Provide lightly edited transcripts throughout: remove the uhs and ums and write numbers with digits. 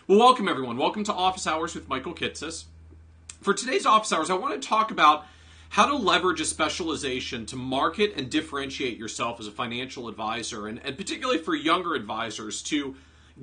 Well, welcome everyone. Welcome to Office Hours with Michael Kitces. For today's Office Hours, I want to talk about how to leverage a specialization to market and differentiate yourself as a financial advisor, and particularly for younger advisors to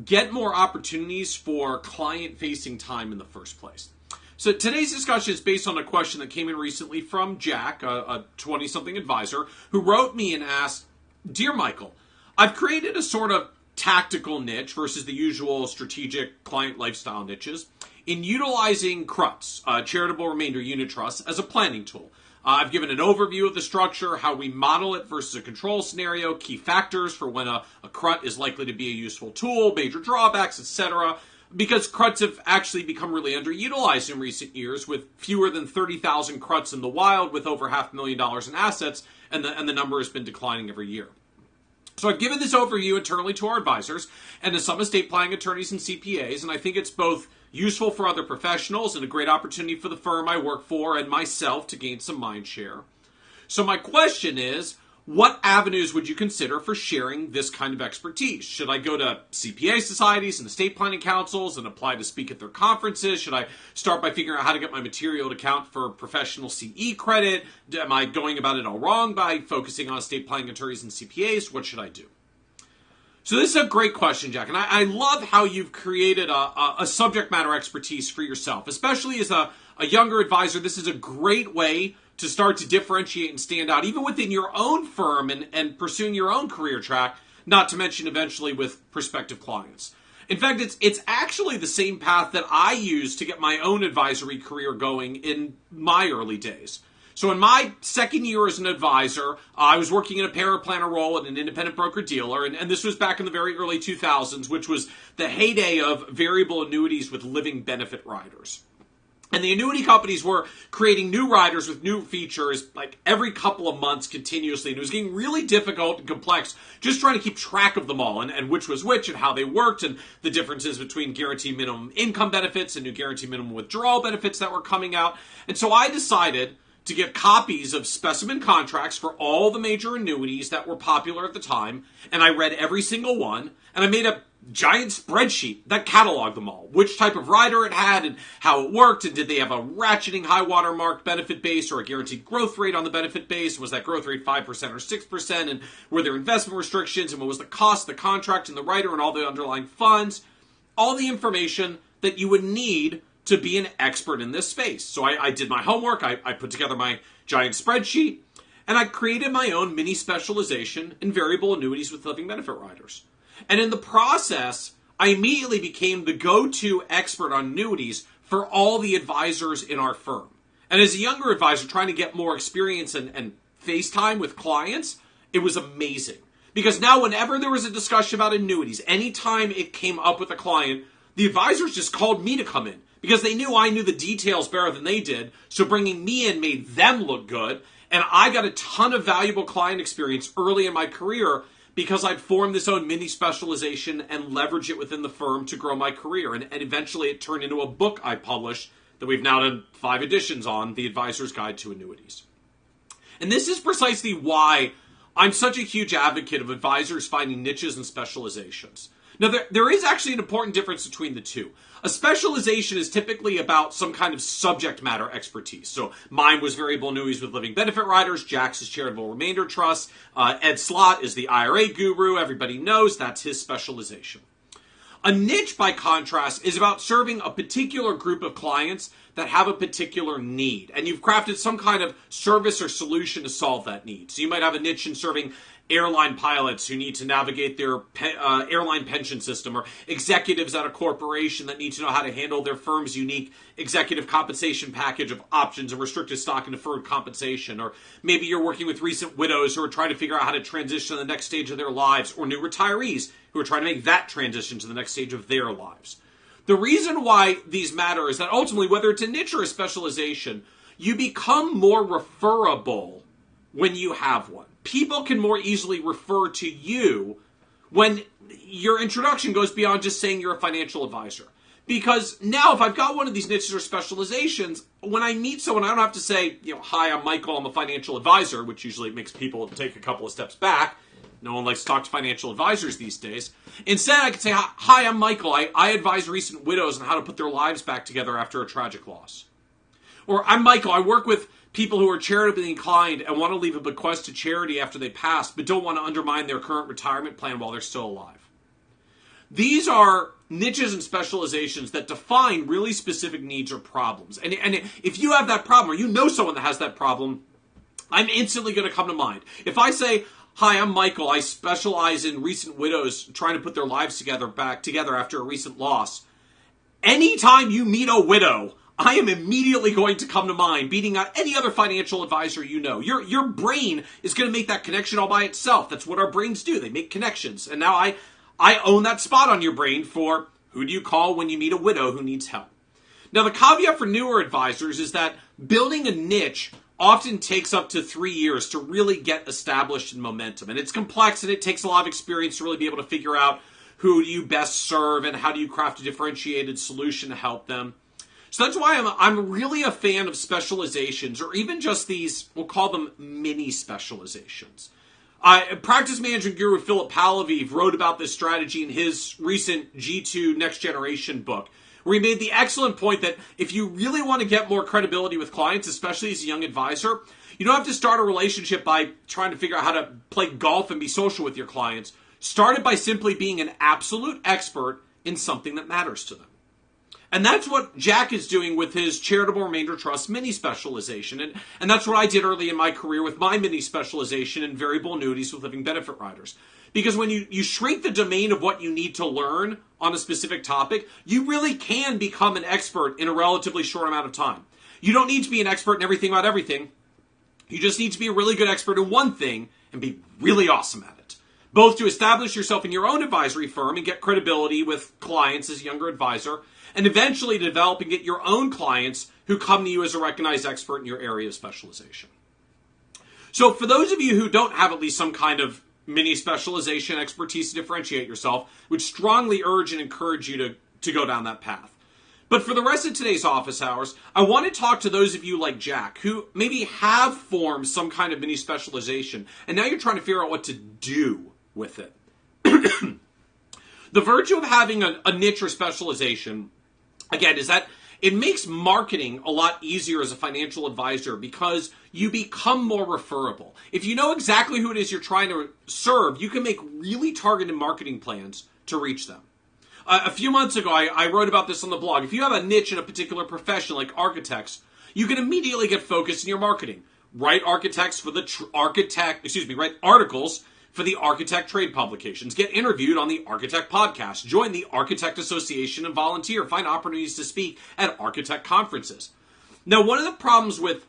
get more opportunities for client-facing time in the first place. So today's discussion is based on a question that came in recently from Jack, a 20-something advisor, who wrote me and asked, "Dear Michael, I've created a sort of tactical niche versus the usual strategic client lifestyle niches in utilizing CRUTs, charitable remainder unit trusts, as a planning tool. I've given an overview of the structure, how we model it versus a control scenario, key factors for when a CRUT is likely to be a useful tool, major drawbacks, etc. Because CRUTs have actually become really underutilized in recent years, with fewer than 30,000 CRUTs in the wild with over $500,000 in assets, and the number has been declining every year. So I've given this overview internally to our advisors and to some estate planning attorneys and CPAs, and I think it's both useful for other professionals and a great opportunity for the firm I work for and myself to gain some mind share. So my question is, what avenues would you consider for sharing this kind of expertise? Should I go to CPA societies and estate planning councils and apply to speak at their conferences? Should I start by figuring out how to get my material to count for professional CE credit? Am I going about it all wrong by focusing on estate planning attorneys and CPAs? What should I do? So this is a great question, Jack, and I love how you've created a subject matter expertise for yourself, especially as a younger advisor. This is a great way to start to differentiate and stand out, even within your own firm and pursuing your own career track, not to mention eventually with prospective clients. In fact, it's actually the same path that I used to get my own advisory career going in my early days. So in my second year as an advisor, I was working in a paraplanner role at an independent broker-dealer, and this was back in the very early 2000s, which was the heyday of variable annuities with living benefit riders. And the annuity companies were creating new riders with new features like every couple of months continuously. And it was getting really difficult and complex just trying to keep track of them all and which was which and how they worked and the differences between guaranteed minimum income benefits and new guaranteed minimum withdrawal benefits that were coming out. And so I decided to get copies of specimen contracts for all the major annuities that were popular at the time. And I read every single one. And I made a giant spreadsheet that cataloged them all, which type of rider it had and how it worked, and did they have a ratcheting high water mark benefit base or a guaranteed growth rate on the benefit base? Was that growth rate 5% or 6%? And were there investment restrictions? And what was the cost, the contract, and the rider, and all the underlying funds? All the information that you would need to be an expert in this space. So I did my homework, I put together my giant spreadsheet, and I created my own mini-specialization in variable annuities with living benefit riders. And in the process, I immediately became the go-to expert on annuities for all the advisors in our firm. And as a younger advisor trying to get more experience and face time with clients, it was amazing. Because now whenever there was a discussion about annuities, anytime it came up with a client, the advisors just called me to come in because they knew I knew the details better than they did. So bringing me in made them look good. And I got a ton of valuable client experience early in my career because I'd formed this own mini specialization and leveraged it within the firm to grow my career. And eventually it turned into a book I published that we've now done 5 editions on, The Advisor's Guide to Annuities. And this is precisely why I'm such a huge advocate of advisors finding niches and specializations. Now, there is actually an important difference between the two. A specialization is typically about some kind of subject matter expertise. So mine was variable annuities with living benefit riders. Jack's is charitable remainder trusts. Ed Slott is the IRA guru. Everybody knows that's his specialization. A niche, by contrast, is about serving a particular group of clients that have a particular need. And you've crafted some kind of service or solution to solve that need. So you might have a niche in serving airline pilots who need to navigate their airline pension system, or executives at a corporation that need to know how to handle their firm's unique executive compensation package of options and restricted stock and deferred compensation. Or maybe you're working with recent widows who are trying to figure out how to transition to the next stage of their lives, or new retirees who are trying to make that transition to the next stage of their lives. The reason why these matter is that ultimately, whether it's a niche or a specialization, you become more referable when you have one. People can more easily refer to you when your introduction goes beyond just saying you're a financial advisor. Because now if I've got one of these niches or specializations, when I meet someone, I don't have to say, hi, I'm Michael, I'm a financial advisor, which usually makes people take a couple of steps back. No one likes to talk to financial advisors these days. Instead, I could say, hi, I'm Michael. I advise recent widows on how to put their lives back together after a tragic loss. Or I'm Michael. I work with people who are charitably inclined and want to leave a bequest to charity after they pass, but don't want to undermine their current retirement plan while they're still alive. These are niches and specializations that define really specific needs or problems. And if you have that problem, or you know someone that has that problem, I'm instantly going to come to mind. If I say, hi, I'm Michael. I specialize in recent widows trying to put their lives back together after a recent loss. Anytime you meet a widow, I am immediately going to come to mind, beating out any other financial advisor you know. Your brain is going to make that connection all by itself. That's what our brains do. They make connections. And now I own that spot on your brain for who do you call when you meet a widow who needs help. Now, the caveat for newer advisors is that building a niche often takes up to 3 years to really get established in momentum. And it's complex and it takes a lot of experience to really be able to figure out who do you best serve and how do you craft a differentiated solution to help them. So that's why I'm really a fan of specializations, or even just these, we'll call them mini-specializations. Practice management guru Philip Palaviv wrote about this strategy in his recent G2 Next Generation book, where he made the excellent point that if you really want to get more credibility with clients, especially as a young advisor, you don't have to start a relationship by trying to figure out how to play golf and be social with your clients. Start it by simply being an absolute expert in something that matters to them. And that's what Jack is doing with his charitable remainder trust mini-specialization. And that's what I did early in my career with my mini-specialization in variable annuities with living benefit riders. Because when you shrink the domain of what you need to learn on a specific topic, you really can become an expert in a relatively short amount of time. You don't need to be an expert in everything about everything. You just need to be a really good expert in one thing and be really awesome at it. Both to establish yourself in your own advisory firm and get credibility with clients as a younger advisor, and eventually develop and get your own clients who come to you as a recognized expert in your area of specialization. So for those of you who don't have at least some kind of mini-specialization expertise to differentiate yourself, would strongly urge and encourage you to go down that path. But for the rest of today's office hours, I want to talk to those of you like Jack who maybe have formed some kind of mini-specialization, and now you're trying to figure out what to do with it. The virtue of having a niche or specialization, again, is that it makes marketing a lot easier as a financial advisor because you become more referable. If you know exactly who it is you're trying to serve, you can make really targeted marketing plans to reach them. A few months ago, I wrote about this on the blog. If you have a niche in a particular profession like architects, you can immediately get focused in your marketing. Write architects for the write articles for the architect trade publications. Get interviewed on the Architect podcast. Join the Architect Association and volunteer. Find opportunities to speak at architect conferences. Now, one of the problems with,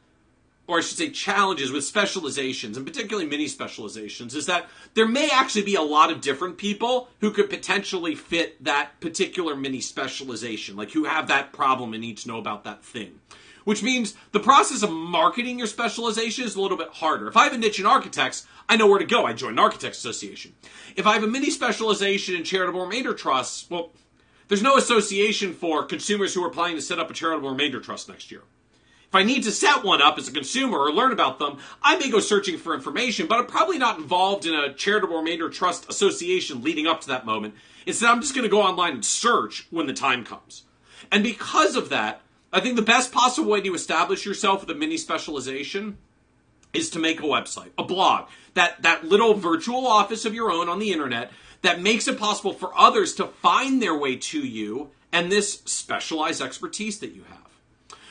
or I should say challenges with specializations, and particularly mini-specializations, is that there may actually be a lot of different people who could potentially fit that particular mini-specialization, like who have that problem and need to know about that thing. Which means the process of marketing your specialization is a little bit harder. If I have a niche in architects, I know where to go. I join an architect association. If I have a mini-specialization in charitable remainder trusts, well, there's no association for consumers who are planning to set up a charitable remainder trust next year. If I need to set one up as a consumer or learn about them, I may go searching for information, but I'm probably not involved in a charitable remainder trust association leading up to that moment. Instead, I'm just going to go online and search when the time comes. And because of that, I think the best possible way to establish yourself with a mini-specialization is to make a website, a blog, that little virtual office of your own on the internet that makes it possible for others to find their way to you and this specialized expertise that you have.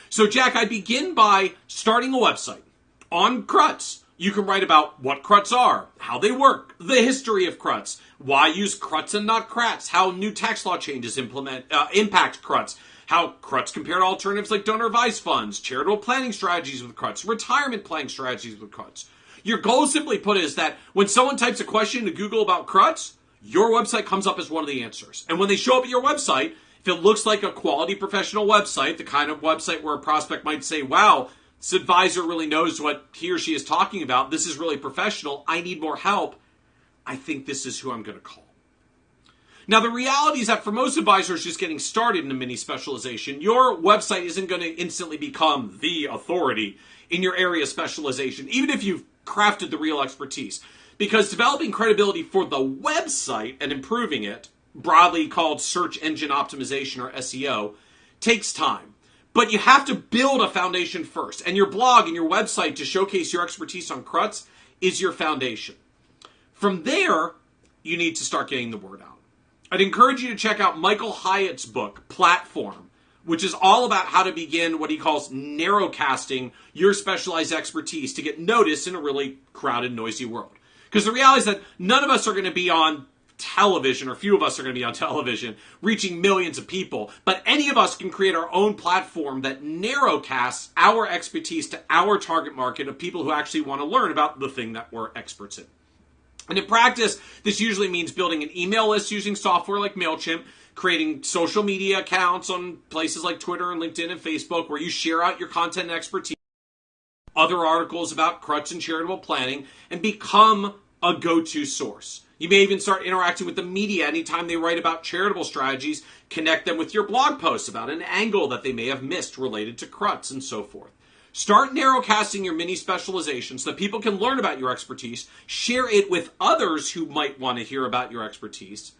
So, Jack, I begin by starting a website on CRUTs. You can write about what CRUTs are, how they work, the history of CRUTs, why use CRUTs and not CRATs, how new tax law changes impact CRUTs, how CRUTs compare to alternatives like donor advised funds, charitable planning strategies with CRUTs, retirement planning strategies with CRUTs. Your goal, simply put, is that when someone types a question into Google about CRUTs, your website comes up as one of the answers. And when they show up at your website, if it looks like a quality professional website, the kind of website where a prospect might say, wow, this advisor really knows what he or she is talking about, this is really professional, I need more help, I think this is who I'm going to call. Now, the reality is that for most advisors just getting started in a mini-specialization, your website isn't going to instantly become the authority in your area of specialization, even if you've crafted the real expertise. because developing credibility for the website and improving it, broadly called search engine optimization or SEO, takes time. But you have to build a foundation first. And your blog and your website to showcase your expertise on CRUTs is your foundation. From there, you need to start getting the word out. I'd encourage you to check out Michael Hyatt's book, Platform, which is all about how to begin what he calls narrowcasting your specialized expertise to get noticed in a really crowded, noisy world. Because the reality is that none of us are going to be on television, or few of us are going to be on television, reaching millions of people, but any of us can create our own platform that narrowcasts our expertise to our target market of people who actually want to learn about the thing that we're experts in. And in practice, this usually means building an email list using software like MailChimp, creating social media accounts on places like Twitter and LinkedIn and Facebook where you share out your content and expertise, other articles about CRUTs and charitable planning, and become a go-to source. You may even start interacting with the media anytime they write about charitable strategies, connect them with your blog posts about an angle that they may have missed related to CRUTs and so forth. Start narrowcasting your mini specializations so that people can learn about your expertise, share it with others who might want to hear about your expertise,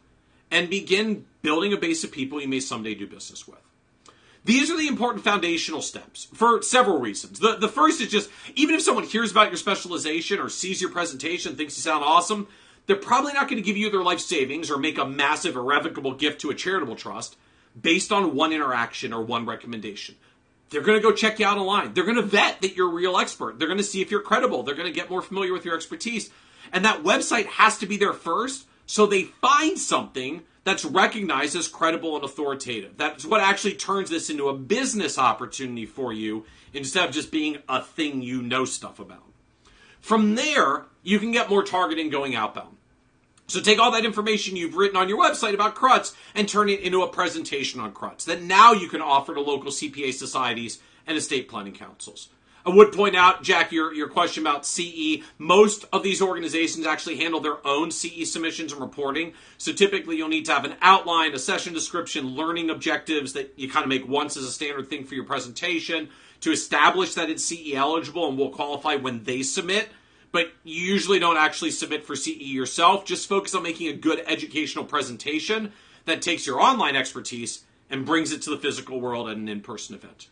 and begin building a base of people you may someday do business with. These are the important foundational steps for several reasons. The first is just, even if someone hears about your specialization or sees your presentation, thinks you sound awesome, they're probably not going to give you their life savings or make a massive irrevocable gift to a charitable trust based on one interaction or one recommendation. They're going to go check you out online. They're going to vet that you're a real expert. They're going to see if you're credible. They're going to get more familiar with your expertise. And that website has to be there first so they find something that's recognized as credible and authoritative. That's what actually turns this into a business opportunity for you instead of just being a thing you know stuff about. From there, you can get more targeting going outbound. So take all that information you've written on your website about CRUTs and turn it into a presentation on CRUTs that now you can offer to local CPA societies and estate planning councils. I would point out, Jack, your question about CE, most of these organizations actually handle their own CE submissions and reporting. So typically you'll need to have an outline, a session description, learning objectives that you kind of make once as a standard thing for your presentation to establish that it's CE eligible and will qualify when they submit. But you usually don't actually submit for CE yourself. Just focus on making a good educational presentation that takes your online expertise and brings it to the physical world at an in-person event.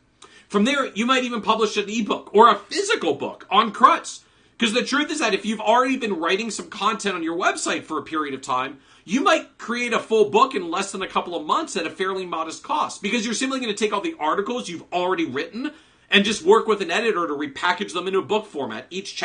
From there, you might even publish an ebook or a physical book on CRUTs. Because the truth is that if you've already been writing some content on your website for a period of time, you might create a full book in less than a couple of months at a fairly modest cost. Because you're simply going to take all the articles you've already written and just work with an editor to repackage them into a book format. Each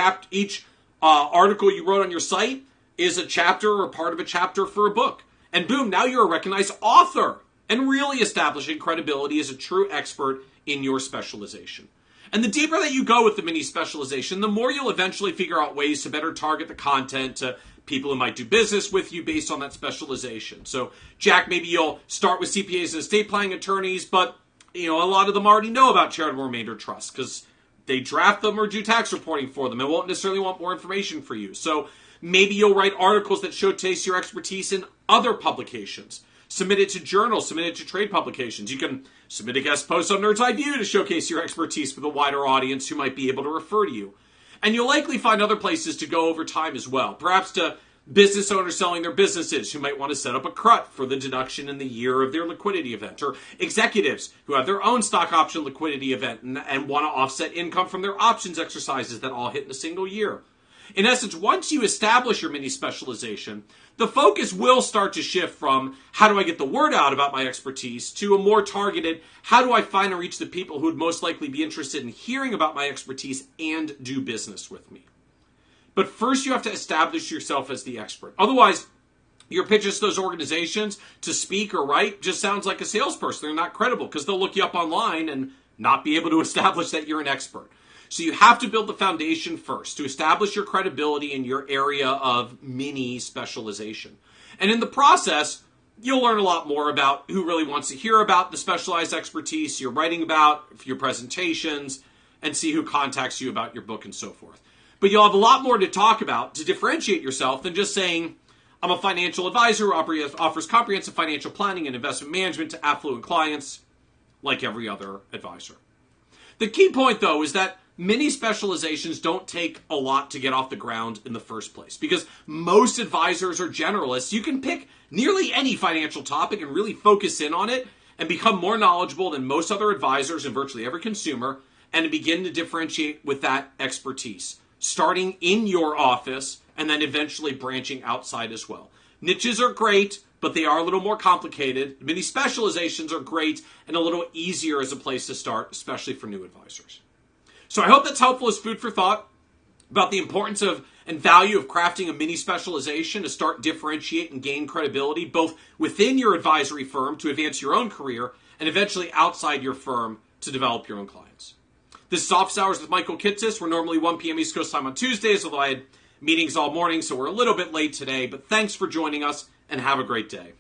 article you wrote on your site is a chapter or part of a chapter for a book. And boom, now you're a recognized author and really establishing credibility as a true expert in your specialization. And the deeper that you go with the mini specialization, the more you'll eventually figure out ways to better target the content to people who might do business with you based on that specialization. So, Jack, maybe you'll start with CPAs and estate planning attorneys, but a lot of them already know about charitable remainder trusts because they draft them or do tax reporting for them and won't necessarily want more information for you. So maybe you'll write articles that showcase your expertise in other publications. Submit it to journals, submit it to trade publications. You can submit a guest post on Nerd's Eye View to showcase your expertise with a wider audience who might be able to refer to you. And you'll likely find other places to go over time as well. Perhaps to business owners selling their businesses who might want to set up a CRUT for the deduction in the year of their liquidity event, or executives who have their own stock option liquidity event and want to offset income from their options exercises that all hit in a single year. In essence, once you establish your mini specialization, the focus will start to shift from how do I get the word out about my expertise to a more targeted how do I find and reach the people who would most likely be interested in hearing about my expertise and do business with me. But first, you have to establish yourself as the expert. Otherwise, your pitches to those organizations to speak or write just sounds like a salesperson. They're not credible because they'll look you up online and not be able to establish that you're an expert. So you have to build the foundation first to establish your credibility in your area of mini specialization. And in the process, you'll learn a lot more about who really wants to hear about the specialized expertise you're writing about, for your presentations, and see who contacts you about your book and so forth. But you'll have a lot more to talk about to differentiate yourself than just saying, I'm a financial advisor who offers comprehensive financial planning and investment management to affluent clients like every other advisor. The key point, though, is that mini specializations don't take a lot to get off the ground in the first place because most advisors are generalists. You can pick nearly any financial topic and really focus in on it and become more knowledgeable than most other advisors and virtually every consumer, and to begin to differentiate with that expertise, starting in your office and then eventually branching outside as well. Niches are great, but they are a little more complicated. Mini specializations are great and a little easier as a place to start, especially for new advisors. So I hope that's helpful as food for thought about the importance of and value of crafting a mini specialization to start, differentiate, and gain credibility both within your advisory firm to advance your own career and eventually outside your firm to develop your own clients. This is Office Hours with Michael Kitces. We're normally 1 p.m. East Coast time on Tuesdays, although I had meetings all morning, so we're a little bit late today. But thanks for joining us and have a great day.